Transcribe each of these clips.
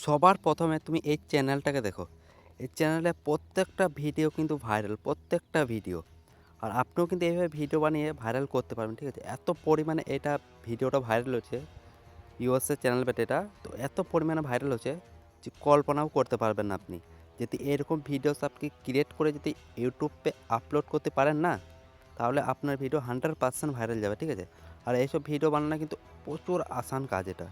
সবার প্রথমে তুমি এই চ্যানেলটাকে দেখো। এই চ্যানেলে প্রত্যেকটা ভিডিও কিন্তু ভাইরাল, প্রত্যেকটা ভিডিও। আর আপনিও কিন্তু এইভাবে ভিডিও বানিয়ে ভাইরাল করতে পারবেন, ঠিক আছে? এত পরিমাণে এটা ভিডিওটা ভাইরাল হচ্ছে, ইউএসএ চ্যানেল বেটে এটা, তো এত পরিমাণে ভাইরাল হচ্ছে যে কল্পনাও করতে পারবেন না আপনি। যদি এরকম ভিডিওস আপনি ক্রিয়েট করে যদি ইউটিউবে আপলোড করতে পারেন না, তাহলে আপনার ভিডিও 100% ভাইরাল যাবে, ঠিক আছে? আর এইসব ভিডিও বানানো কিন্তু প্রচুর আসান কাজ এটা।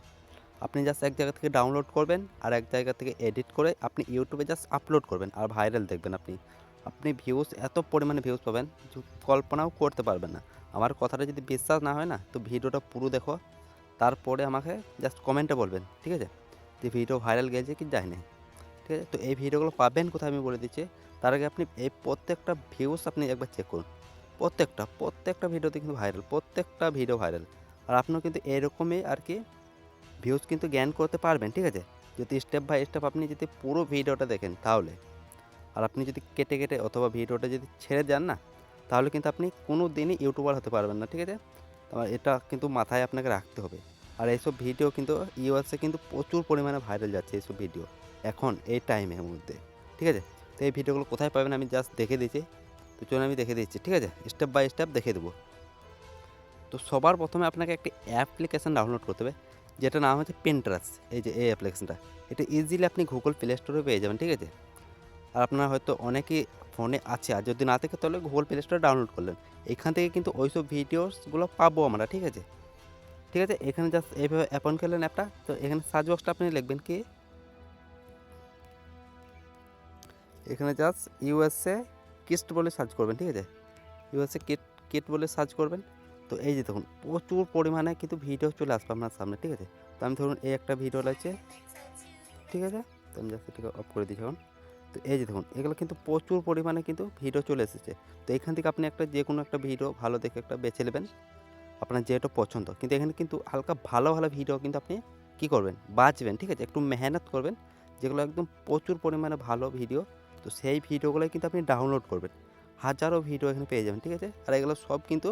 আপনি জাস্ট এক জায়গা থেকে ডাউনলোড করবেন আর এক জায়গা থেকে এডিট করে আপনি ইউটিউবে জাস্ট আপলোড করবেন আর ভাইরাল দেখবেন আপনি। আপনি ভিউজ এত পরিমাণে ভিউজ পাবেন যে কল্পনাও করতে পারবেন না। আমার কথাটা যদি বিশ্বাস না হয় না, তো ভিডিওটা পুরো দেখো, তারপরে আমাকে জাস্ট কমেন্টে বলবেন, ঠিক আছে? যে ভিডিও ভাইরাল গেছে কি যায় না, ঠিক আছে? তো এই ভিডিওগুলো পাবেন কোথায় আমি বলে দিচ্ছি। তার আগে আপনি এই প্রত্যেকটা ভিউজ আপনি একবার চেক করুন। প্রত্যেকটা ভিডিওতে কিন্তু ভাইরাল, প্রত্যেকটা ভিডিও ভাইরাল। আর আপনিও কিন্তু এরকমই আর কি ভিউজ কিন্তু গেইন করতে পারবেন, ঠিক আছে? যদি স্টেপ বাই স্টেপ আপনি যদি পুরো ভিডিওটা দেখেন তাহলে। আর আপনি যদি কেটে কেটে অথবা ভিডিওটা যদি ছেড়ে দেন না, তাহলে কিন্তু আপনি কোনো দিনই ইউটিউবার হতে পারবেন না, ঠিক আছে? তোমার এটা কিন্তু মাথায় আপনাকে রাখতে হবে। আর এইসব ভিডিও কিন্তু ইউএসএ কিন্তু প্রচুর পরিমাণে ভাইরাল যাচ্ছে এইসব ভিডিও এখন এই টাইমের মধ্যে, ঠিক আছে? তো এই ভিডিওগুলো কোথায় পাবেন আমি জাস্ট দেখে দিচ্ছি। তো চলুন আমি দেখে দিচ্ছি, ঠিক আছে? স্টেপ বাই স্টেপ দেখে দেবো। তো সবার প্রথমে আপনাকে একটি অ্যাপ্লিকেশান ডাউনলোড করতে হবে, যেটার নাম হচ্ছে Pinterest। এই যে এই অ্যাপ্লিকেশানটা, এটা ইজিলি আপনি গুগল প্লে স্টোরে পেয়ে যাবেন, ঠিক আছে? আর আপনার হয়তো অনেকেই ফোনে আছে, আর যদি না থাকে তাহলে গুগল প্লে স্টোরে ডাউনলোড করলেন। এখান থেকে কিন্তু ওইসব ভিডিওসগুলো পাবো আমরা, ঠিক আছে? ঠিক আছে, এখানে জাস্ট এইভাবে ওপেন করলেন অ্যাপটা। তো এখানে সার্চ বক্সটা আপনি লিখবেন কি, এখানে জাস্ট ইউএসএ কিস্ট বলে সার্চ করবেন, ঠিক আছে? ইউএসএ কিট কিট বলে সার্চ করবেন। তো এই যে দেখুন প্রচুর পরিমাণে কিন্তু ভিডিও চলে আসবে আপনার সামনে, ঠিক আছে? তো আমি ধরুন এই একটা ভিডিও লাগছে, ঠিক আছে? তো আমি জাস্ট এটাকে অফ করে দিচ্ছি এখন। তো এই যে দেখুন এগুলো কিন্তু প্রচুর পরিমাণে কিন্তু ভিডিও চলে এসেছে। তো এখান থেকে আপনি একটা যে কোনো একটা ভিডিও ভালো দেখে একটা বেছে নেবেন, আপনার যেটা পছন্দ। কিন্তু এখানে কিন্তু হালকা ভালো ভালো ভিডিও কিন্তু আপনি কী করবেন, বাছবেন, ঠিক আছে? একটু মেহনত করবেন, যেগুলো একদম প্রচুর পরিমাণে ভালো ভিডিও। তো সেই ভিডিওগুলোই কিন্তু আপনি ডাউনলোড করবেন। হাজারো ভিডিও এখানে পেয়ে যাবেন, ঠিক আছে? আর এগুলো সব কিন্তু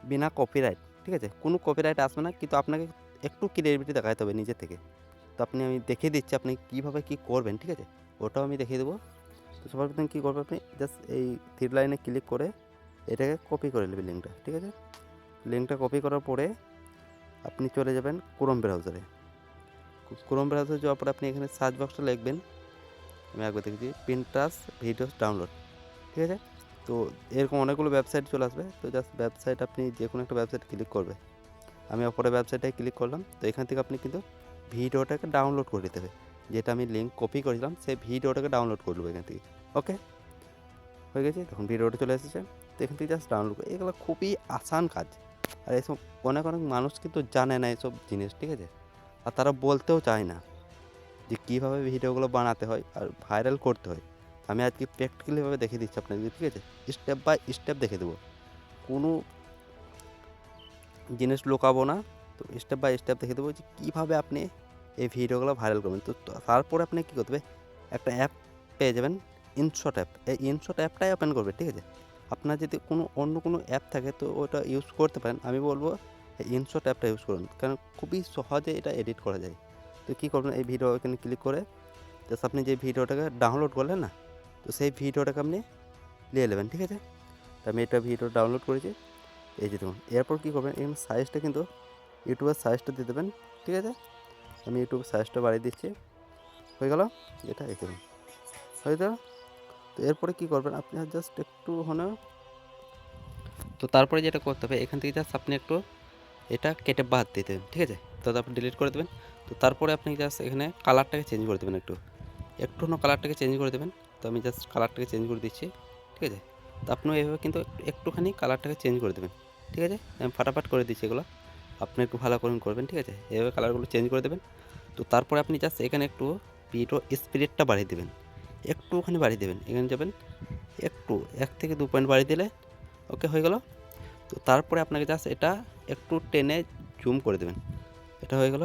বিনা কপিরাইট, ঠিক আছে? কোনো কপিরাইট আসবে না, কিন্তু আপনাকে একটু ক্রিয়েটিভিটি দেখাতে হবে নিজে থেকে। তো আমি দেখিয়ে দিচ্ছি আপনি কীভাবে কী করবেন, ঠিক আছে? ওটাও আমি দেখিয়ে দেবো। তো সবার প্রথমে কী করবেন, আপনি জাস্ট এই থ্রি লাইনে ক্লিক করে এটাকে কপি করে নেবেন লিঙ্কটা, ঠিক আছে? লিঙ্কটা কপি করার পরে আপনি চলে যাবেন ক্রোম ব্রাউজারে। ক্রোম ব্রাউজারে যাওয়ার পরে আপনি এখানে সার্চ বক্সটা লিখবেন, আমি একবার দেখেছি, Pinterest ভিডিওস ডাউনলোড, ঠিক আছে? তো এরকম অনেকগুলো ওয়েবসাইট চলে আসবে। তো জাস্ট ওয়েবসাইট আপনি যে কোনো একটা ওয়েবসাইট ক্লিক করবে। আমি অপরের ওয়েবসাইটটায় ক্লিক করলাম। তো এখান থেকে আপনি কিন্তু ভিডিওটাকে ডাউনলোড করে নিতে হবে। যেটা আমি লিঙ্ক কপি করেছিলাম সেই ভিডিওটাকে ডাউনলোড করে নেবো এখান থেকে। ওকে, হয়ে গেছে। তখন ভিডিওটা চলে এসেছে। তো এখান থেকে জাস্ট ডাউনলোড করে, এগুলো খুবই আসান কাজ। আর এসব অনেক মানুষ কিন্তু জানে না এসব জিনিস, ঠিক আছে? আর তারা বলতেও চায় না যে কীভাবে ভিডিওগুলো বানাতে হয় আর ভাইরাল করতে হয়। আমি আজকে প্র্যাকটিক্যালিভাবে দেখিয়ে দিচ্ছি আপনাকে, ঠিক আছে? স্টেপ বাই স্টেপ দেখে দেবো, কোনো জিনিস লুকাবো না। তো স্টেপ বাই স্টেপ দেখে দেবো যে কীভাবে আপনি এই ভিডিওগুলো ভাইরাল করবেন। তো তারপরে আপনি কী করতে হবে, একটা অ্যাপ পেয়ে যাবেন, ইনশট অ্যাপ। এই ইনশট অ্যাপটাই ওপেন করবে, ঠিক আছে? আপনার যদি অন্য কোনো অ্যাপ থাকে তো ওটা ইউজ করতে পারেন। আমি বলবো এই ইনশট অ্যাপটা ইউজ করুন, কারণ খুবই সহজে এটা এডিট করা যায়। তো কী করবেন, এই ভিডিও এখানে ক্লিক করে জাস্ট আপনি যে ভিডিওটাকে ডাউনলোড করলেন না, তো সেই ভিডিওটাকে আপনি নিয়ে নেবেন, ঠিক আছে? তো আমি এটা ভিডিও ডাউনলোড করেছি। এই যে দেখুন, এরপর কী করবেন, এখানে সাইজটা কিন্তু ইউটিউবের সাইজটা দিয়ে দেবেন, ঠিক আছে? আমি ইউটিউবের সাইজটা বাড়িয়ে দিচ্ছি, হয়ে গেল। এটা এই দেখুন হয়ে গেল। তো এরপরে কী করবেন, আপনি জাস্ট একটু তো তারপরে যেটা করতে হবে, এখান থেকে জাস্ট আপনি একটু এটা কেটে বাদ দিয়ে দেবেন, ঠিক আছে? তো তারপর ডিলিট করে দেবেন। তো তারপরে আপনি জাস্ট এখানে কালারটাকে চেঞ্জ করে দেবেন, একটু কালারটাকে চেঞ্জ করে দেবেন। তো আমি জাস্ট কালারটাকে চেঞ্জ করে দিচ্ছি, ঠিক আছে? তো আপনিও এভাবে কিন্তু একটুখানি কালারটাকে চেঞ্জ করে দেবেন, ঠিক আছে? আমি ফাটাফাট করে দিচ্ছি এগুলো, আপনি একটু ভালো করে করবেন, ঠিক আছে? এভাবে কালারগুলো চেঞ্জ করে দেবেন। তো তারপরে আপনি জাস্ট এখানে একটু ভিডিও স্পিডটা বাড়িয়ে দেবেন, একটুখানি বাড়িয়ে দেবেন। এখানে যাবেন একটু 1 থেকে 2 পয়েন্ট বাড়িয়ে দিলে ওকে হয়ে গেল। তো তারপরে আপনাকে জাস্ট এটা একটু টেনে জুম করে দেবেন, এটা হয়ে গেল।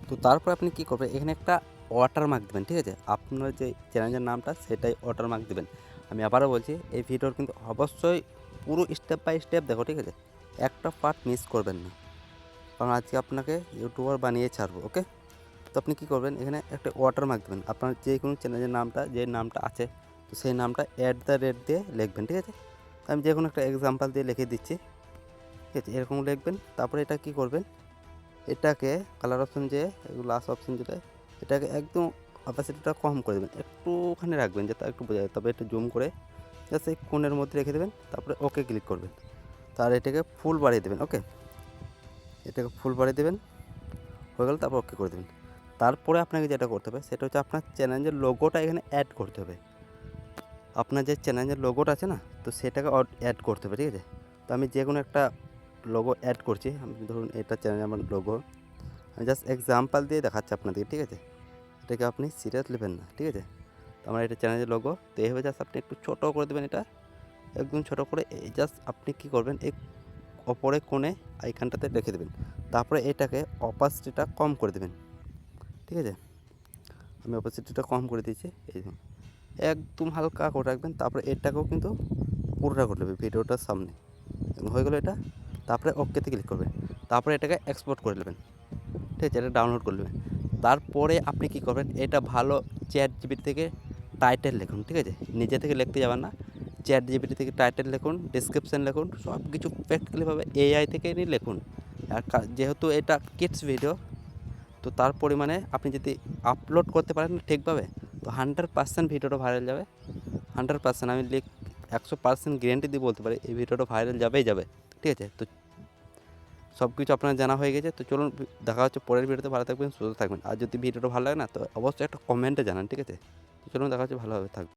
তো তারপর আপনি কী করবেন, এখানে একটা ওয়াটারমার্ক দেবেন, ঠিক আছে? আপনার যে চ্যানেলের নামটা সেটাই ওয়াটারমার্ক দেবেন। আমি আবারও বলছি, এই ভিডিওর কিন্তু অবশ্যই পুরো স্টেপ বাই স্টেপ দেখো, ঠিক আছে? একটা পার্ট মিস করবেন না। কারণ আজকে আপনাকে ইউটিউবার বানিয়ে ছাড়বো। ওকে, তো আপনি কী করবেন, এখানে একটা ওয়াটারমার্ক দেবেন আপনার যে কোনো চ্যানেলের নামটা, যে নামটা আছে তো সেই নামটা @ দিয়ে লিখবেন, ঠিক আছে। তো আমি যে কোনো একটা এক্সাম্পল দিয়ে লিখে দিচ্ছি, ঠিক আছে। এরকম লিখবেন, তারপরে এটা কী করবেন, এটাকে কালার অপশন, যে লাস্ট অপশন যেটা, এটাকে একদম অপাসিটিটা কম করে দেবেন, একটুখানি রাখবেন যাতে একটু বোঝা যায়। তবে একটু জুম করে জাস্ট এই কোণের মধ্যে রেখে দেবেন, তারপরে ওকে ক্লিক করবেন। তার এটাকে ফুল বাড়িয়ে দেবেন। ওকে, এটাকে ফুল বাড়িয়ে দেবেন, হয়ে গেল, তারপর ওকে করে দেবেন। তারপরে আপনাকে যেটা করতে হবে সেটা হচ্ছে আপনার চ্যানেলের লোগোটা এখানে অ্যাড করতে হবে। আপনার যে চ্যানেলের লোগোটা আছে না, তো সেটাকে অ্যাড করতে হবে, ঠিক আছে। তো আমি যে কোনো একটা লোগো অ্যাড করছি, আমি ধরুন এটা চ্যানেলে আমার লোগো, আমি জাস্ট এক্সাম্পল দিয়ে দেখাচ্ছি আপনাদেরকে, ঠিক আছে। এটাকে আপনি সিরিয়াস নেবেন না, ঠিক আছে। তো আমার এটা চ্যানেলের লোগো, তো এইভাবে জাস্ট আপনি একটু ছোটো করে দেবেন, এটা একদম ছোটো করে। এই জাস্ট আপনি কী করবেন, এই ওপরে কোণে আইকনটাতে রেখে দেবেন, তারপরে এটাকে অপাসিটিটা কম করে দেবেন, ঠিক আছে। আমি অপাসিটিটা কম করে দিয়েছি, এই দেখুন একদম হালকা করে রাখবেন। তারপরে এটাকেও কিন্তু পুরোটা করে নেবে ভিডিওটার সামনে, হয়ে গেলো এটা। তারপরে ওকেতে ক্লিক করবেন, তারপরে এটাকে এক্সপোর্ট করে নেবেন, ঠিক আছে, এটা ডাউনলোড করে নেবেন। তারপরে আপনি কী করবেন, এটা ভালো ChatGPT থেকে টাইটেল লিখুন, ঠিক আছে। নিজে থেকে লিখতে যাবেন না, ChatGPT থেকে টাইটেল লিখুন, ডেসক্রিপশান লিখুন, সব কিছু প্র্যাকটিক্যালিভাবে AI থেকে নিয়ে লিখুন। আর যেহেতু এটা কিডস ভিডিও, তো তার পরিমাণে আপনি যদি আপলোড করতে পারেন না ঠিকভাবে, তো 100% ভিডিওটা ভাইরাল যাবে। 100% আমি 100% গ্যারেন্টি দিয়ে বলতে পারি এই ভিডিওটা ভাইরাল যাবেই যাবে, ঠিক আছে। তো সব কিছু আপনার জানা হয়ে গেছে, তো চলুন দেখা হচ্ছে পরের ভিডিওতে। ভালো থাকবেন, সুস্থ থাকবেন। আর যদি ভিডিওটা ভালো লাগে না, তো অবশ্যই একটা কমেন্টে জানান, ঠিক আছে। তো চলুন দেখা হচ্ছে, ভালোভাবে থাকবেন।